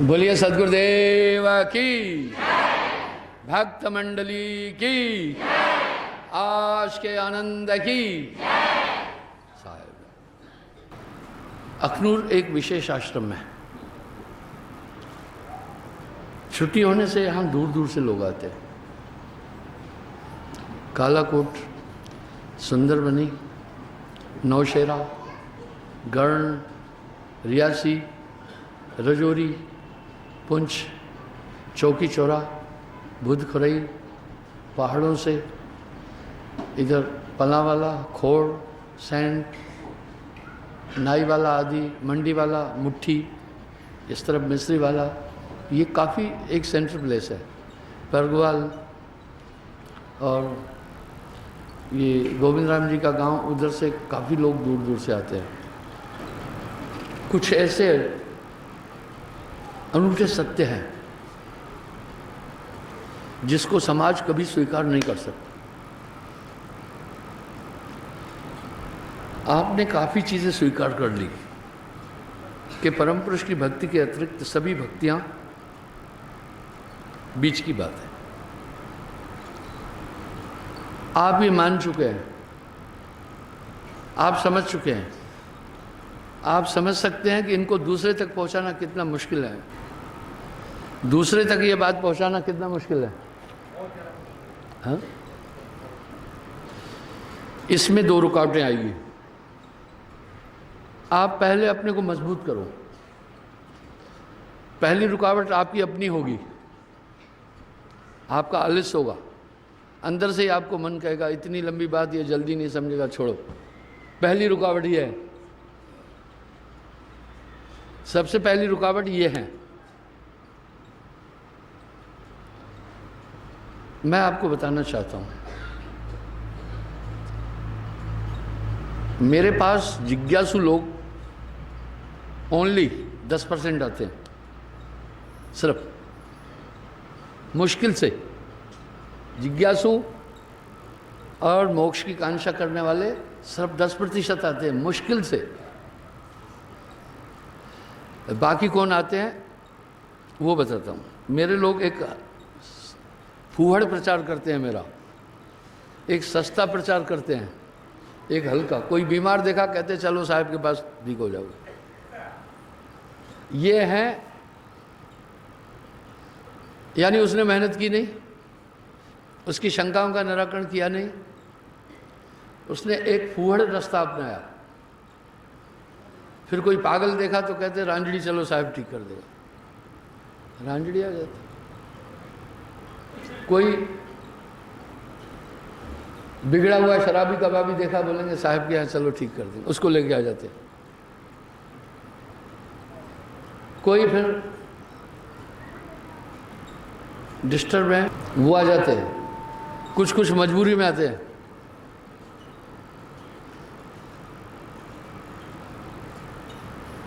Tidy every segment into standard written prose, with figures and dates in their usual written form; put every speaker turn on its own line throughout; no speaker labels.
बोलिए सदगुरुदेव की, भक्त मंडली की, आज के आनंद की। साहेब, अखनूर एक विशेष आश्रम है। छुट्टी होने से यहाँ दूर दूर से लोग आते हैं। कालाकोट, सुंदरबनी, नौशेरा, गढ़, रियासी, रजौरी, पुंछ, चौकी चौरा, बुध खुरई, पहाड़ों से इधर पलावाला, खोड़, सैंड, नाई वाला आदि, मंडी वाला, मुट्ठी, इस तरफ मिस्री वाला, ये काफ़ी एक सेंट्रल प्लेस है। परगवाल और ये गोविंद राम जी का गांव, उधर से काफ़ी लोग दूर दूर से आते हैं। कुछ ऐसे अनूठे सत्य हैं जिसको समाज कभी स्वीकार नहीं कर सकता। आपने काफ़ी चीज़ें स्वीकार कर ली कि परम पुरुष की भक्ति के अतिरिक्त सभी भक्तियां बीच की बात है। आप ये मान चुके हैं, आप समझ चुके हैं, आप समझ सकते हैं कि इनको दूसरे तक पहुंचाना कितना मुश्किल है। दूसरे तक ये बात पहुंचाना कितना मुश्किल है। हाँ? इसमें दो रुकावटें आएगी। आप पहले अपने को मजबूत करो। पहली रुकावट आपकी अपनी होगी, आपका आलस होगा। अंदर से ही आपको मन कहेगा इतनी लंबी बात ये जल्दी नहीं समझेगा, छोड़ो। पहली रुकावट ये है, सबसे पहली रुकावट ये है। मैं आपको बताना चाहता हूं, मेरे पास जिज्ञासु लोग ओनली 10% आते हैं, सिर्फ। मुश्किल से जिज्ञासु और मोक्ष की कांक्षा करने वाले सिर्फ 10% आते हैं, मुश्किल से। बाकी कौन आते हैं वो बताता हूँ। मेरे लोग एक फूहड़ प्रचार करते हैं, मेरा एक सस्ता प्रचार करते हैं, एक हल्का। कोई बीमार देखा कहते चलो साहब के पास ठीक हो जाओगे। ये है, यानी उसने मेहनत की नहीं, उसकी शंकाओं का निराकरण किया नहीं, उसने एक फूहड़ रास्ता अपनाया। फिर कोई पागल देखा तो कहते रांझड़ी चलो साहब ठीक कर देगा, रांझड़ी आ जाती। कोई बिगड़ा हुआ शराबी कबाबी देखा, बोलेंगे साहब के यहाँ चलो ठीक कर देंगे, उसको लेके आ जाते। कोई फिर डिस्टर्ब है वो आ जाते हैं, कुछ कुछ मजबूरी में आते हैं।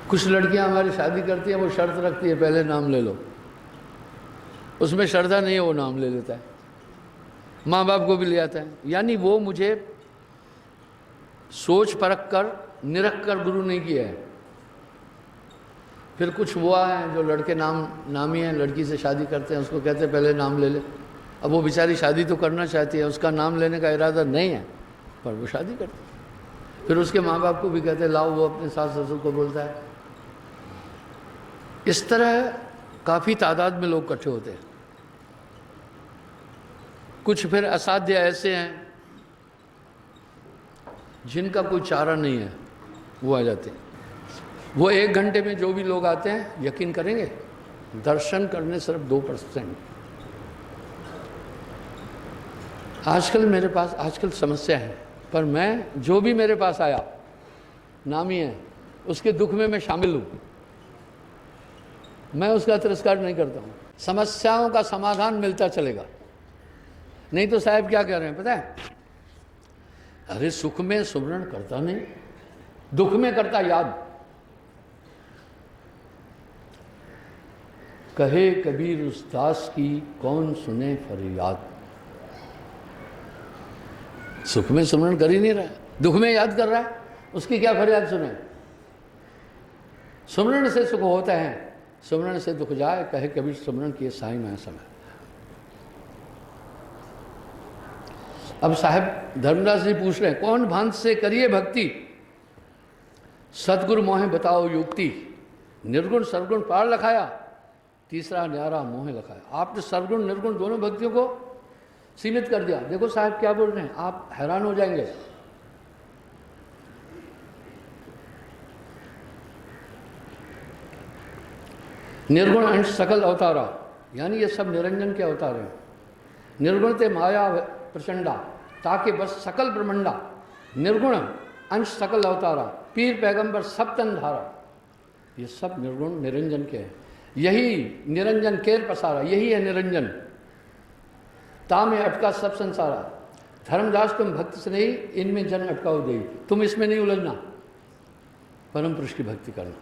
कुछ लड़कियां हमारी शादी करती हैं, वो शर्त रखती है पहले नाम ले लो। उसमें श्रद्धा नहीं है, वो नाम ले लेता है, माँ बाप को भी ले आता है। यानी वो मुझे सोच परख कर निरख कर गुरु नहीं किया है। फिर कुछ वो हैं जो लड़के नामी हैं, लड़की से शादी करते हैं, उसको कहते हैं पहले नाम ले ले। अब वो बेचारी शादी तो करना चाहती है, उसका नाम लेने का इरादा नहीं है, पर वो शादी करती है। फिर उसके माँ बाप को भी कहते हैं लाओ, वो अपने सास ससुर को बोलता है। इस तरह काफ़ी तादाद में लोग इकट्ठे होते हैं। कुछ फिर असाध्य ऐसे हैं जिनका कोई चारा नहीं है, वो आ जाते हैं। वो 1 घंटे में जो भी लोग आते हैं, यकीन करेंगे दर्शन करने सिर्फ 2%। आजकल मेरे पास आजकल समस्या है, पर मैं जो भी मेरे पास आया नामी है, उसके दुख में मैं शामिल हूँ। मैं उसका तिरस्कार नहीं करता हूँ। समस्याओं का समाधान मिलता चलेगा। नहीं तो साहब क्या कह रहे हैं पता है, अरे सुख में सुमरण करता नहीं, दुख में करता याद। कहे कबीर उस दास की कौन सुने फरियाद। सुख में सुमरण कर ही नहीं रहा है, दुख में याद कर रहा है, उसकी क्या फरियाद सुने। सुमरण से सुख होता है, सुमरण से दुख जाए, कहे कभी सुमरण किए साईं मैं समय। अब साहब धर्मदास जी पूछ रहे हैं, कौन भांत से करिए भक्ति, सतगुरु मोहे बताओ युक्ति। निर्गुण सरगुण पार लखाया, तीसरा न्यारा मोहे लखाया। आपने सरगुण निर्गुण दोनों भक्तियों को सीमित कर दिया। देखो साहब क्या बोल रहे हैं, आप हैरान हो जाएंगे। निर्गुण अंश सकल अवतारा, यानी ये सब निरंजन के अवतार हैं। निर्गुण ते माया प्रचंडा, ताके बस सकल ब्रह्मंडा। निर्गुण अंश सकल अवतारा, पीर पैगंबर सब तन धारा। ये सब निर्गुण निरंजन के हैं। यही निरंजन केर पसारा, यही है निरंजन। तामे अटका सब संसारा, धर्मदास तुम भक्त से नहीं, इनमें जन्म अटकाओ दे। तुम इसमें नहीं उलझना, परम पुरुष की भक्ति करना।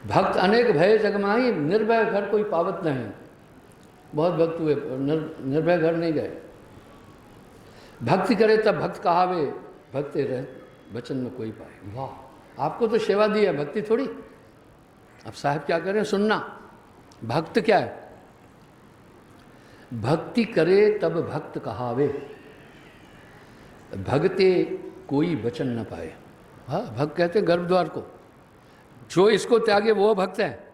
भक्त अनेक भय जगमाई, निर्भय घर कोई पावत नहीं। बहुत भक्त हुए, निर्भय घर नहीं गए। भक्ति करे तब भक्त कहावे, भक्ति रहे वचन में कोई पाए। वाह, आपको तो सेवा दी है, भक्ति थोड़ी। अब साहब क्या करें, सुनना। भक्त क्या है, भक्ति करे तब भक्त कहावे, भगते कोई वचन न पाए। हाँ, भक्त कहते हैं गर्भद्वार को, जो इसको त्यागे वो भक्त है।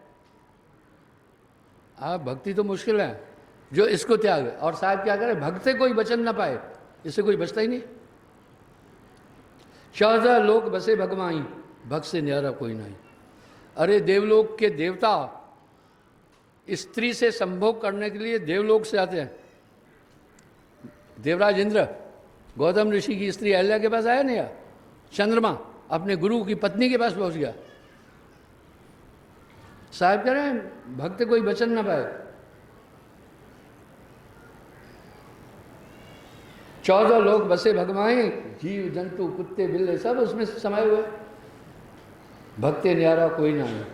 भक्ति तो मुश्किल है, जो इसको त्यागे। और साहब क्या करे, भगते कोई वचन न पाए, इससे कोई बचता ही नहीं। 14 लोक बसे भगवाई, भक्त से न्यारा कोई नहीं। अरे देवलोक के देवता स्त्री से संभोग करने के लिए देवलोक से आते हैं। देवराज इंद्र गौतम ऋषि की स्त्री अहल्या के पास आया नहीं, या चंद्रमा अपने गुरु की पत्नी के पास पहुंच गया। साहब कह रहे हैं भक्त कोई वचन ना पाए। 14 लोग बसे भगवाएं, जीव जंतु कुत्ते बिल्ले सब उसमें समाये हुए। भक्ते न्यारा कोई ना है,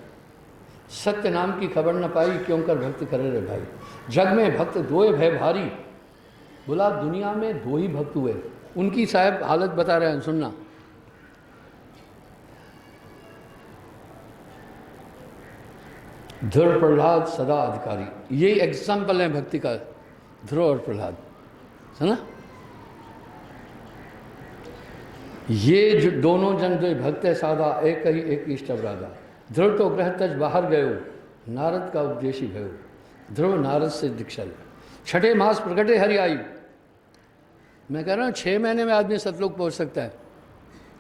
सत्य नाम की खबर न पाई, क्यों कर भक्त करे रे भाई। जग में भक्त दोए भय भारी, बोला दुनिया में 2 ही भक्त हुए। उनकी साहब हालत बता रहे हैं, सुनना। ध्रुव प्रहलाद सदा अधिकारी, ये एग्जाम्पल है भक्ति का, ध्रुव और प्रहलाद, सुना। ये जो दोनों जन जो भक्त है सादा, एक ही एक इष्ट राधा। ध्रुव तो ग्रह तज बाहर गयो, नारद का उपदेशी भयो। ध्रुव नारद से दीक्षा ले, 6ठे मास प्रगटे हरि आई। मैं कह रहा हूँ 6 महीने में आदमी सतलोक पहुँच सकता है।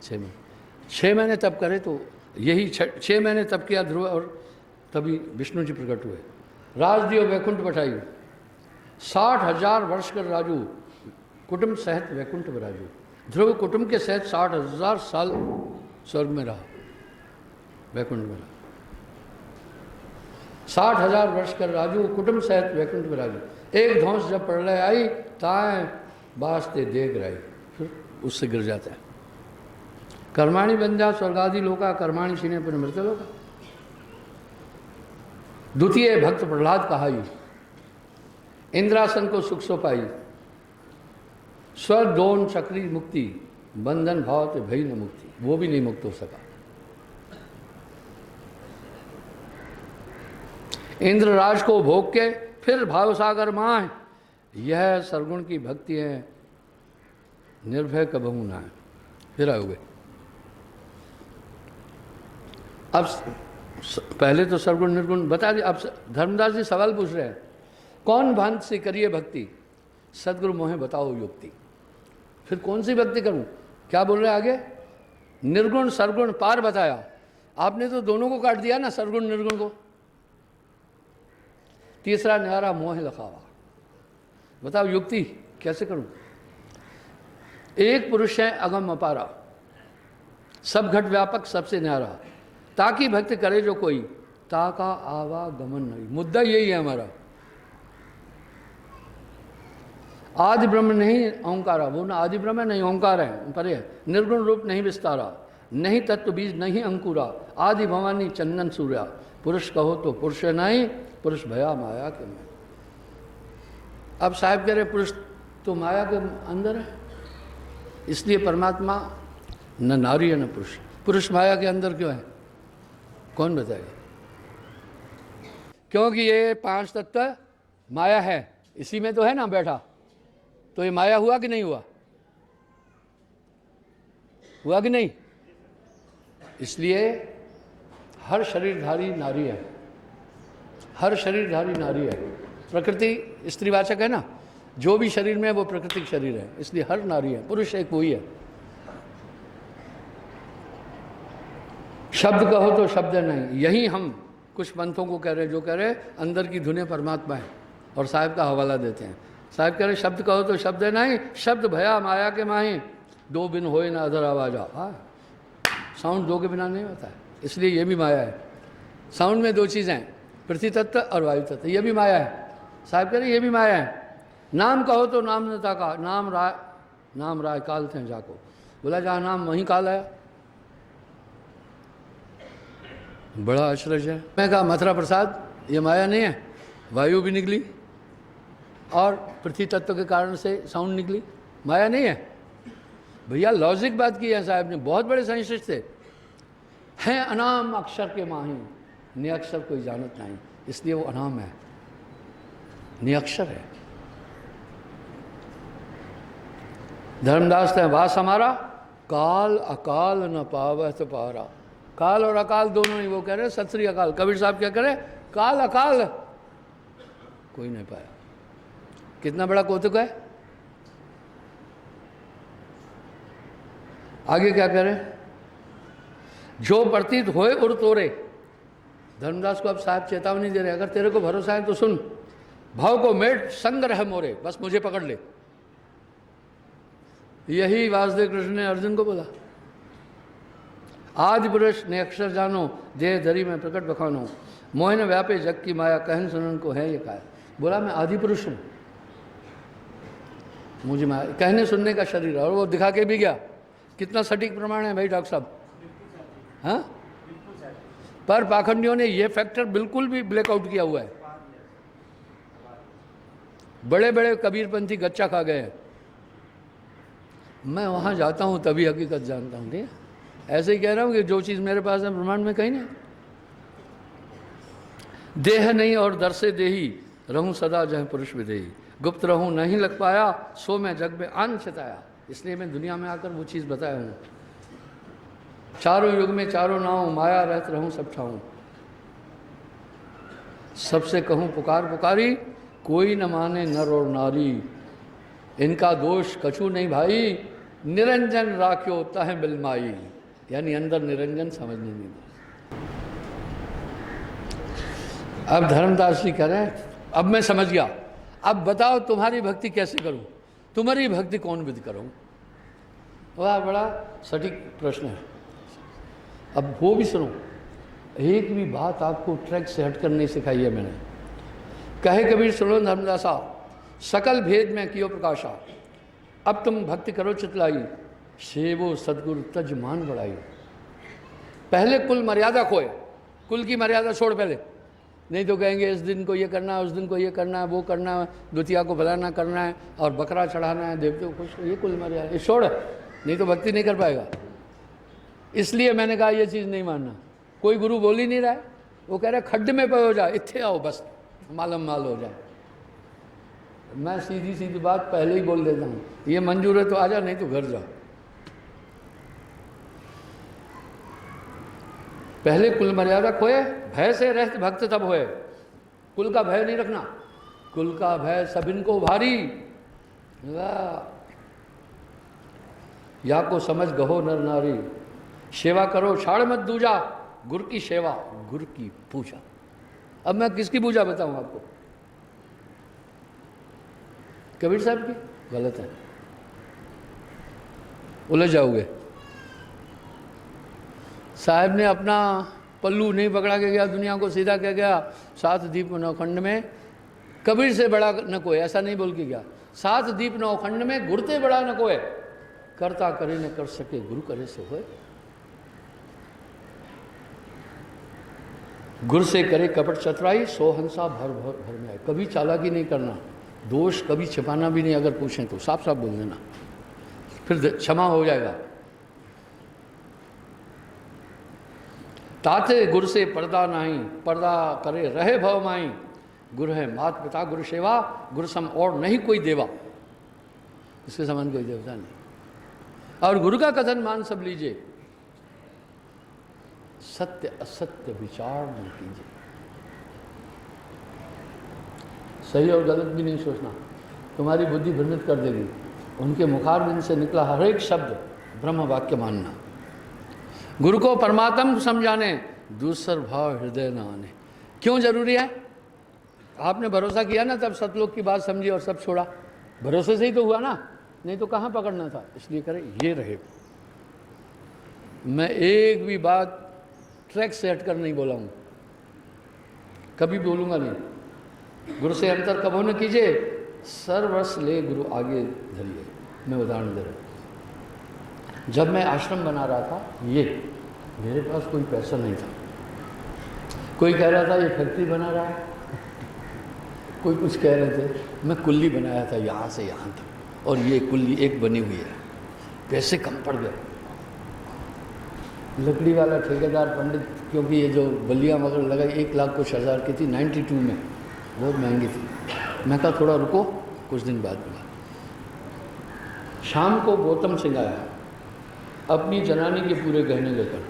6 महीने तब करे तो यही 6 महीने तब किया ध्रुव, और तभी विष्णु जी प्रकट हुए। राज दियो वैकुंठ बठाई, 60,000 वर्ष कर राजू, कुटुंब सहित वैकुंठ विराजू। ध्रुव कुटुंब के सहित 60,000 साल स्वर्ग में रहा, वैकुंठ में रहा। 60,000 वर्ष कर राजू, कुटुंब सहित वैकुंठ विराजू। एक धौंस जब प्रलय आई, ताए बासते देख रही, फिर उससे गिर जाता है। कर्माणी बन जा स्वर्गादि लोका, कर्माणी छीने पर मृत लोका। द्वितीय भक्त प्रहलाद कहाई, इंद्रासन को सुख सो पाई। स्वर दोन चक्री मुक्ति, बंधन भाव ते भई न मुक्ति, वो भी नहीं मुक्त हो सका। इंद्रराज को भोग के फिर भाव सागर माह, यह सरगुण की भक्ति है, निर्भय कबहू ना है। फिर आए हुए, अब पहले तो सरगुण निर्गुण बता दिया। अब धर्मदास जी सवाल पूछ रहे हैं, कौन भांत से करिए भक्ति, सदगुरु मोहे बताओ युक्ति। फिर कौन सी भक्ति करूं, क्या बोल रहे हैं आगे, निर्गुण सरगुण पार बताया। आपने तो दोनों को काट दिया ना, सरगुण निर्गुण को। तीसरा न्यारा मोह लखावा, बताओ युक्ति कैसे करूं। एक पुरुष है अगम अपारा, सब घट व्यापक सबसे न्यारा। ताकि भक्त करे जो कोई, ताका आवागमन नहीं। मुद्दा यही है हमारा। आदि ब्रह्म नहीं ओंकारा, वो ना आदि ब्रह्म है नहीं ओंकार है, परे है। निर्गुण रूप नहीं विस्तारा, नहीं तत्व बीज नहीं अंकुरा। आदि भवानी चंदन सूर्या, पुरुष कहो तो पुरुष नहीं, पुरुष भया माया के में। अब साहब कह रहे पुरुष तो माया के अंदर है, इसलिए परमात्मा न नारी है न पुरुष। पुरुष माया के अंदर क्यों है, कौन बताएगा। क्योंकि ये पांच तत्व माया है, इसी में तो है ना बैठा, तो ये माया हुआ कि नहीं हुआ? हुआ कि नहीं? इसलिए हर शरीरधारी नारी है, हर शरीरधारी नारी है। प्रकृति स्त्रीवाचक है ना, जो भी शरीर में है वो प्राकृतिक शरीर है, इसलिए हर नारी है, पुरुष एक वही है। शब्द कहो तो शब्द नहीं, यही हम कुछ पंथों को कह रहे हैं, जो कह रहे हैं अंदर की धुनें परमात्मा है, और साहब का हवाला देते हैं। साहब कह रहे शब्द कहो तो शब्द नहीं, शब्द भया माया के माही, दो बिन होए ना अधर आवाजा। हाँ, साउंड दो के बिना नहीं होता है, इसलिए ये भी माया है। साउंड में दो चीज़ें हैं, पृथ्वी तत्व और वायु तत्व, ये भी माया है। साहब कह रहे ये भी माया है। नाम कहो तो नाम नता का, नाम राय काल थे जाको, बोला जहाँ नाम वहीं काल आया। बड़ा आश्चर्य है। मैं कहा मथुरा प्रसाद ये माया नहीं है, वायु भी निकली और पृथ्वी तत्व के कारण से साउंड निकली, माया नहीं है भैया। लॉजिक बात की है साहब ने, बहुत बड़े साइंटिस्ट थे। हैं अनाम अक्षर के माही, निअक्षर कोई जानत नहीं, इसलिए वो अनाम है, निअक्षर है। धर्मदास थे वास हमारा, काल अकाल न पावत पारा। काल और अकाल दोनों ही वो कह रहे हैं, सत श्री अकाल। कबीर साहब क्या करें, काल अकाल कोई नहीं पाया। कितना बड़ा कौतुक है। आगे क्या करें, जो प्रतीत होए उर तोरे। धर्मदास को अब साहब चेतावनी दे रहे, अगर तेरे को भरोसा है तो सुन, भाव को मेट संग रह मोरे, बस मुझे पकड़ ले। यही वासुदेव कृष्ण ने अर्जुन को बोला। आदि पुरुष ने अक्षर जानो, देह धरी में प्रकट बखानो, मोहन व्यापे जग की माया, कहन सुनन को है ये काय। बोला मैं आदि पुरुष हूँ, मुझे माया कहने सुनने का शरीर है, और वो दिखा के भी गया। कितना सटीक प्रमाण है भाई डॉक्टर साहब, हाँ? पर पाखंडियों ने ये फैक्टर बिल्कुल भी ब्लैकआउट किया हुआ है। बड़े बड़े कबीरपंथी गच्चा खा गए हैं। मैं वहाँ जाता हूँ तभी हकीकत जानता हूँ, ठीक है? ऐसे ही कह रहा हूँ कि जो चीज़ मेरे पास है ब्रह्मांड में कहीं नहीं। देह नहीं और दर से देही, रहूँ सदा जह पुरुष विदेही। गुप्त रहूँ नहीं लग पाया, सो मैं जग में आन चिताया। इसलिए मैं दुनिया में आकर वो चीज़ बताया हूँ। चारों युग में चारों नाव, माया रहत रहूँ सब ठाऊँ। सबसे कहूँ पुकार पुकारी, कोई न माने नर और नारी। इनका दोष कछु नहीं भाई, निरंजन राख्यो तह बिलमाई। यानी अंदर निरंजन समझने नहीं। अब धर्मदास जी कह रहे हैं, अब मैं समझ गया, अब बताओ तुम्हारी भक्ति कैसे करूं, तुम्हारी भक्ति कौन विधि करूं? वह बड़ा सटीक प्रश्न है। अब वो भी सुनो, एक भी बात आपको ट्रैक से हट कर नहीं सिखाई है मैंने। कहे कबीर सुनो धर्मदासा, सकल भेद में कियो प्रकाशा। अब तुम भक्ति करो चितलाई, सेवो सदगुरु तज मान बढ़ाई। पहले कुल मर्यादा खोए, कुल की मर्यादा छोड़ पहले, नहीं तो कहेंगे इस दिन को ये करना है, उस दिन को ये करना है, वो करना है, द्वितीया को फलाना करना है और बकरा चढ़ाना है, देवते को खुश, ये कुल मर्यादा ये छोड़, नहीं तो भक्ति नहीं कर पाएगा। इसलिए मैंने कहा ये चीज़ नहीं मानना। कोई गुरु बोल ही नहीं रहा है, वो कह रहा है खड्डे में पे हो जाए, इत्थे आओ बस मालम माल हो जाए। मैं सीधी सीधी बात पहले ही बोल देता हूँ, ये मंजूर है तो आ जा, नहीं तो घर जा। पहले कुल मर्यादा खोए, भय से रहत भक्त तब होए। कुल का भय नहीं रखना, कुल का भय सबिन को भारी। या को समझ गहो नर नारी, सेवा करो छाड़ मत दूजा, गुर की सेवा गुर की पूजा। अब मैं किसकी पूजा बताऊं आपको? कबीर साहब की? गलत है, उलझ जाओगे। साहब ने अपना पल्लू नहीं पकड़ा के गया, दुनिया को सीधा कह गया, सात दीप नौखंड में कबीर से बड़ा न कोई, ऐसा नहीं बोल के गया। सात दीप नौखंड में गुरते बड़ा न कोई, करता करे न कर सके गुरु करे से होए। गुर से करे कपट चतुराई, सो हंसा भर भर भर में आए। कभी चालाकी नहीं करना, दोष कभी छिपाना भी नहीं। अगर पूछें तो साफ साफ बोल देना, फिर क्षमा हो जाएगा। ताते गुरु से पर्दा नहीं, पर्दा करे रहे भव माई। गुरु है मात पिता गुरु सेवा, गुरु सम और नहीं कोई देवा, इसके समान कोई देवता नहीं। और गुरु का कथन मान सब लीजिए, सत्य असत्य विचार न कीजिए। सही और गलत भी नहीं सोचना, तुम्हारी बुद्धि भ्रमित कर देगी। उनके मुखारबिंद से निकला हर एक शब्द ब्रह्म वाक्य मानना। गुरु को परमात्म समझाने, दूसर भाव हृदय न आने। क्यों जरूरी है? आपने भरोसा किया ना, तब सतलोक की बात समझी और सब छोड़ा। भरोसे से ही तो हुआ ना, नहीं तो कहाँ पकड़ना था। इसलिए करें, ये रहे। मैं एक भी बात ट्रैक से हटकर नहीं बोला हूँ, कभी बोलूँगा नहीं। गुरु से अंतर कबो न कीजिए, सर्वस्व ले गुरु आगे धरिए। मैं उदाहरण दे रहा हूँ, जब मैं आश्रम बना रहा था, ये मेरे पास कोई पैसा नहीं था। कोई कह रहा था ये फैक्ट्री बना रहा है, कोई कुछ कह रहे थे। मैं कुल्ली बनाया था यहाँ से यहाँ तक, और ये कुल्ली एक बनी हुई है। पैसे कम पड़ गए। लकड़ी वाला ठेकेदार पंडित, क्योंकि ये जो बल्लियाँ वगैरह लगाई 1 लाख कुछ हज़ार की थी, 92 में, बहुत महंगी थी। मैं कहा थोड़ा रुको, कुछ दिन बाद मिला। शाम को गौतम सिंह आया, अपनी जनानी के पूरे गहने लेकर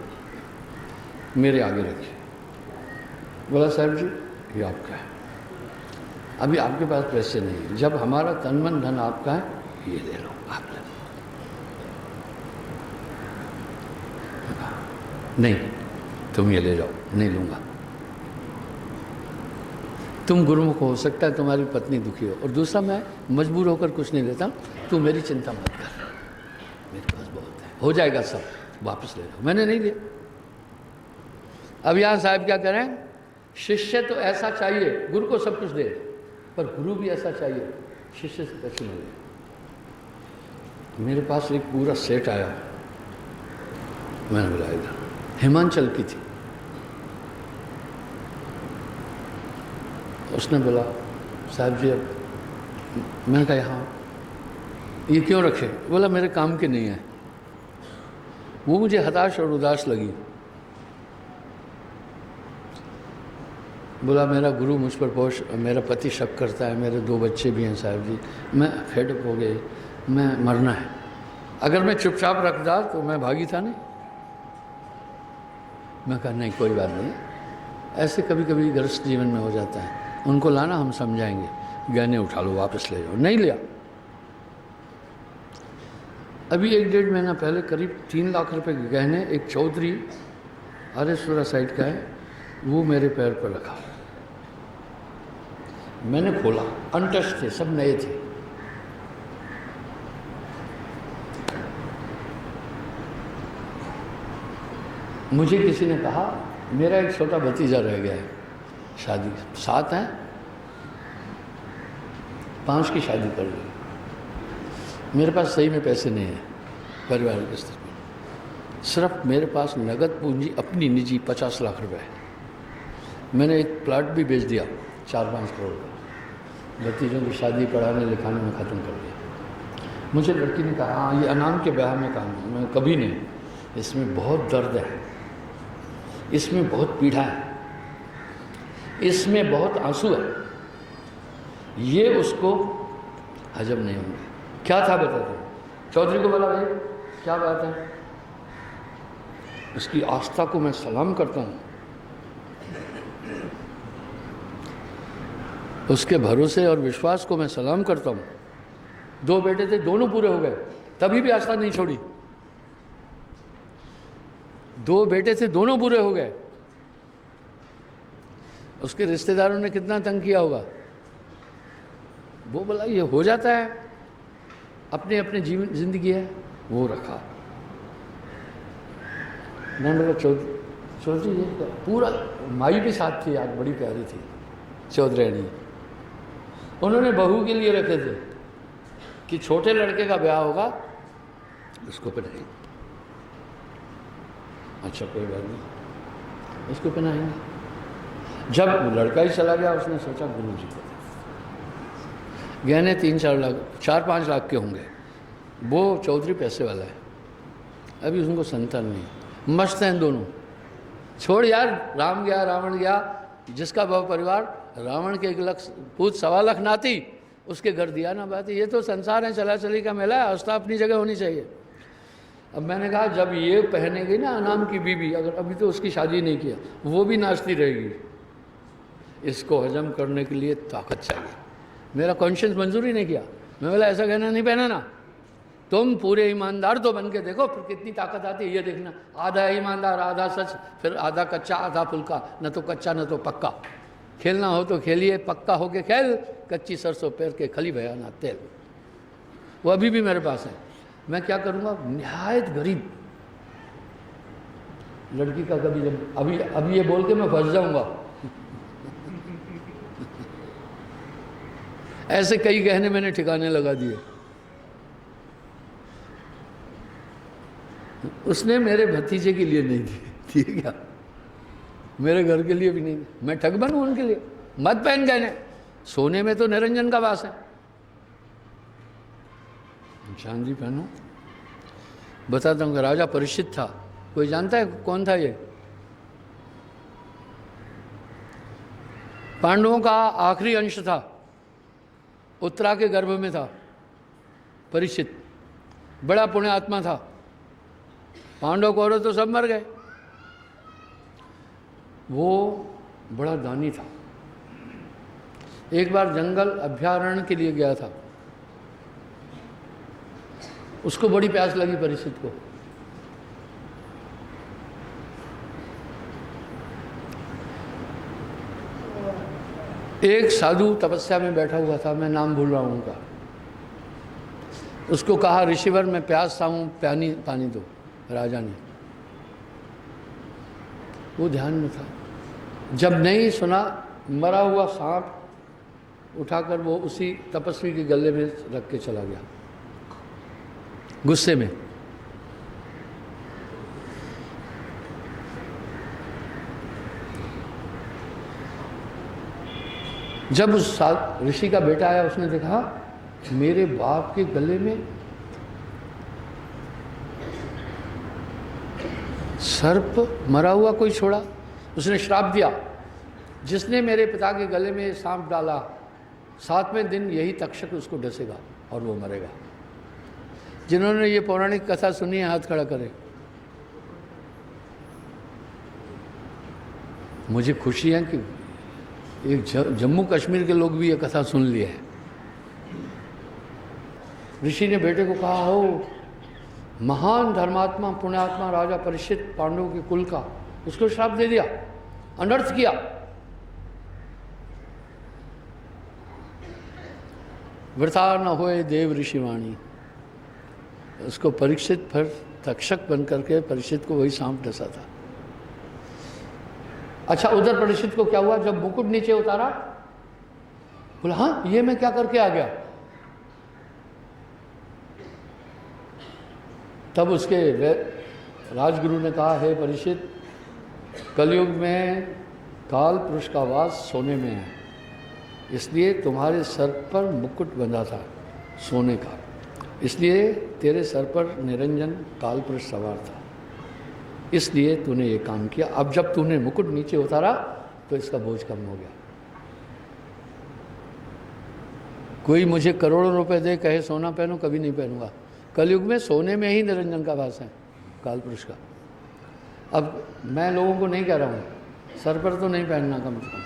मेरे आगे रखे। बोला साहब जी ये आपका है, अभी आपके पास पैसे नहीं है, जब हमारा तन मन धन आपका है, ये ले लो आप ले। नहीं तुम ये ले जाओ, नहीं लूँगा। तुम गुरुमुख हो सकता है तुम्हारी पत्नी दुखी हो, और दूसरा मैं मजबूर होकर कुछ नहीं लेता, तू मेरी चिंता मत कर, मेरे पास बहुत है, हो जाएगा सब, वापस ले जाओ। मैंने नहीं लिया। अब यहाँ साहब क्या करें, शिष्य तो ऐसा चाहिए गुरु को सब कुछ दे, पर गुरु भी ऐसा चाहिए शिष्य से कुछ नहीं ले। मेरे पास एक पूरा सेट आया, मैंने बोला इधर, हिमाचल की थी। उसने बोला साहब जी अब, मैंने कहा यहाँ ये क्यों रखे? बोला मेरे काम के नहीं है। वो मुझे हताश और उदास लगी। बोला मेरा गुरु मुझ पर बहुत, मेरा पति शक करता है, मेरे 2 बच्चे भी हैं साहब जी, मैं फेडअप हो गए, मैं मरना है। अगर मैं चुपचाप रखता तो मैं भागी था नहीं। मैं कहा नहीं कोई बात नहीं, ऐसे कभी कभी गृहस्थ जीवन में हो जाता है, उनको लाना हम समझाएंगे, गहने उठा लो वापस ले जाओ। नहीं लिया। अभी 1-1.5 महीना पहले करीब 3 लाख रुपए के गहने एक चौधरी आर्यसपुरा साइड का है, वो मेरे पैर पर रखा। मैंने खोला, अनटच थे, सब नए थे। मुझे किसी ने कहा मेरा एक छोटा भतीजा रह गया है, शादी 7 हैं, 5 की शादी कर ली। मेरे पास सही में पैसे नहीं है परिवार के स्तर पर, सिर्फ मेरे पास नगद पूंजी अपनी निजी 50 लाख रुपए है। मैंने एक प्लाट भी बेच दिया 4-5 करोड़ का, भतीजों की शादी पढ़ाने लिखाने में ख़त्म कर दिया। मुझे लड़की ने कहा हाँ ये अनाम के ब्याह में काम है। मैं कभी नहीं, इसमें बहुत दर्द है, इसमें बहुत पीड़ा है, इसमें बहुत आंसू है, ये उसको हजम नहीं होंगे। क्या था बताते? चौधरी को बोला भाई क्या बात है? उसकी आस्था को मैं सलाम करता हूँ, उसके भरोसे और विश्वास को मैं सलाम करता हूँ। 2 बेटे थे, दोनों पूरे हो गए, तभी भी आस्था नहीं छोड़ी। 2 बेटे थे, दोनों पूरे हो गए। उसके रिश्तेदारों ने कितना तंग किया होगा। वो बोला ये हो जाता है, अपने अपने जीवन जिंदगी है, वो रखा। मैंने बोला चौधरी ये पूरा, माई भी साथ थी, आज बड़ी प्यारी थी चौधरी। उन्होंने बहू के लिए रखे थे कि छोटे लड़के का ब्याह होगा, उसको पहनाएंगे। अच्छा कोई बात नहीं, उसको पहनाएंगे। जब लड़का ही चला गया, उसने सोचा गुरु जी को गहने 3-4 लाख 4-5 लाख के होंगे। वो चौधरी पैसे वाला है, अभी उसको संतान नहीं, मस्त हैं दोनों, छोड़ यार, राम गया रावण गया, जिसका बहु परिवार, रावण के 1 लाख पूत 1.25 लाख नाती, उसके घर दिया ना बात। ये तो संसार है, चला चली का मेला है, अवस्था अपनी जगह होनी चाहिए। अब मैंने कहा जब ये पहनेगी ना अनाम की बीबी, अगर अभी तो उसकी शादी नहीं किया, वो भी नाचती रहेगी। इसको हजम करने के लिए ताकत चाहिए। मेरा कॉन्शियस मंजूरी नहीं किया। मैं बोला ऐसा कहना नहीं पहना ना, तुम पूरे ईमानदार तो बन के देखो, फिर कितनी ताकत आती है ये देखना। आधा ईमानदार आधा सच, फिर आधा कच्चा आधा फुल्का, न तो कच्चा न तो पक्का। खेलना हो तो खेलिए, पक्का होके खेल, कच्ची सरसों पैर के खली भयाना तेल। वो अभी भी मेरे पास है। मैं क्या करूँगा, निहायत गरीब लड़की का कभी, जब अभी ये बोल के मैं फंस जाऊँगा। ऐसे कई गहने मैंने ठिकाने लगा दिए। उसने मेरे भतीजे के लिए नहीं दिए क्या, मेरे घर के लिए भी नहीं। मैं ठग बनूं उनके लिए? मत पहन गहने, सोने में तो निरंजन का वास है। चांदी पहनो। बताता हूँ कि राजा परीक्षित था। कोई जानता है कौन था ये? पांडवों का आखिरी अंश था, उत्तरा के गर्भ में था परीक्षित। बड़ा पुण्य आत्मा था। पांडव कौरव तो सब मर गए, वो बड़ा दानी था। एक बार जंगल अभ्यारण्य के लिए गया था, उसको बड़ी प्यास लगी परीक्षित को। एक साधु तपस्या में बैठा हुआ था, मैं नाम भूल रहा हूँ उनका। उसको कहा ऋषिवर मैं प्यासा हूँ, पानी दो। राजा ने, वो ध्यान में था। जब नहीं सुना, मरा हुआ सांप उठाकर वो उसी तपस्वी के गले में रख के चला गया गुस्से में। जब उस ऋषि का बेटा आया, उसने देखा मेरे बाप के गले में सर्प मरा हुआ कोई छोड़ा। उसने श्राप दिया, जिसने मेरे पिता के गले में सांप डाला, 7वें दिन यही तक्षक उसको डसेगा और वो मरेगा। जिन्होंने ये पौराणिक कथा सुनी है हाथ खड़ा करें। मुझे खुशी है कि एक जम्मू कश्मीर के लोग भी ये कथा सुन लिए हैं। ऋषि ने बेटे को कहा, हो महान धर्मात्मा पुण्यात्मा राजा परीक्षित पांडवों के कुल का, उसको श्राप दे दिया, अनर्थ किया। वृथा न होए देव ऋषिवाणी। उसको परीक्षित फिर तक्षक बन करके परीक्षित को वही सांप डसा था। अच्छा, उधर परीक्षित को क्या हुआ, जब मुकुट नीचे उतारा, बोला हाँ ये मैं क्या करके आ गया। तब उसके राजगुरु ने कहा, हे परीक्षित, कलयुग में काल पुरुष का वास सोने में है, इसलिए तुम्हारे सर पर मुकुट बंधा था सोने का, इसलिए तेरे सर पर निरंजन काल पुरुष सवार था, इसलिए तूने ये काम किया। अब जब तूने मुकुट नीचे उतारा तो इसका बोझ कम हो गया। कोई मुझे करोड़ों रुपए दे, कहे सोना पहनो, कभी नहीं पहनूंगा। कलयुग में सोने में ही निरंजन का वास है, काल पुरुष का। अब मैं लोगों को नहीं कह रहा हूँ, सर पर तो नहीं पहनना कम से कम।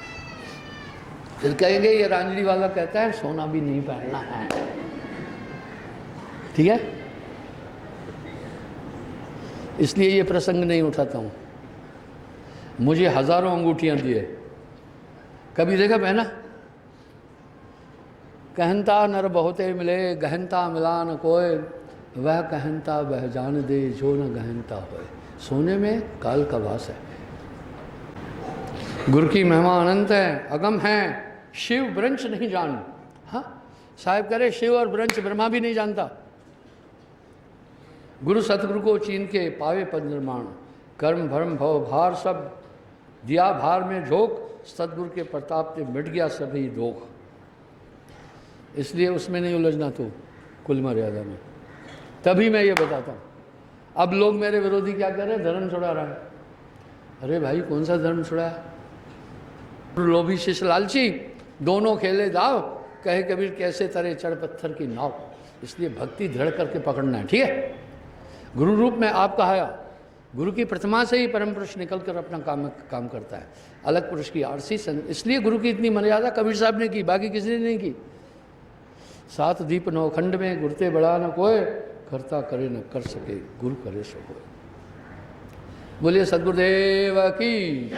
फिर कहेंगे ये रांझड़ी वाला कहता है सोना भी नहीं पहनना है, ठीक है। इसलिए ये प्रसंग नहीं उठाता हूँ। मुझे हजारों अंगूठियाँ दिए, कभी देखा पहना? कहनता नर बहुते मिले, गहनता मिला न कोय, वह कहनता वह जान दे जो न गहनता होए। सोने में काल का वास है। गुरु की महिमा अनंत है, अगम है, शिव ब्रंच नहीं जान। हाँ साहब करे, शिव और ब्रंच ब्रह्मा भी नहीं जानता। गुरु सतगुरु को चीन के पावे पद निर्माण, कर्म भरम भव भार सब दिया भार में झोंक, सतगुरु के प्रताप से मिट गया सभी दोख। इसलिए उसमें नहीं उलझना तू, कुल मर्यादा में। तभी मैं ये बताता हूँ। अब लोग मेरे विरोधी क्या कर रहे हैं, धर्म छुड़ा रहा है। अरे भाई कौन सा धर्म छुड़ाया? लोभी शिष्य लालची, दोनों खेले दाव, कहे कबीर कैसे तरे चढ़ पत्थर की नाव। इसलिए भक्ति दृढ़ करके पकड़ना है, ठीक है। गुरु रूप में आप कहा, गुरु की प्रतिमा से ही परम पुरुष निकल कर अपना काम करता है। अलग पुरुष की आरसी इसलिए गुरु की इतनी मर्यादा कबीर साहब ने की, बाकी किसी ने नहीं की। 7 दीप 9 खंड में गुरते बड़ा न कोय, करता करे न कर सके, गुरु करे सो होय। बोलिए सद्गुरुदेव की।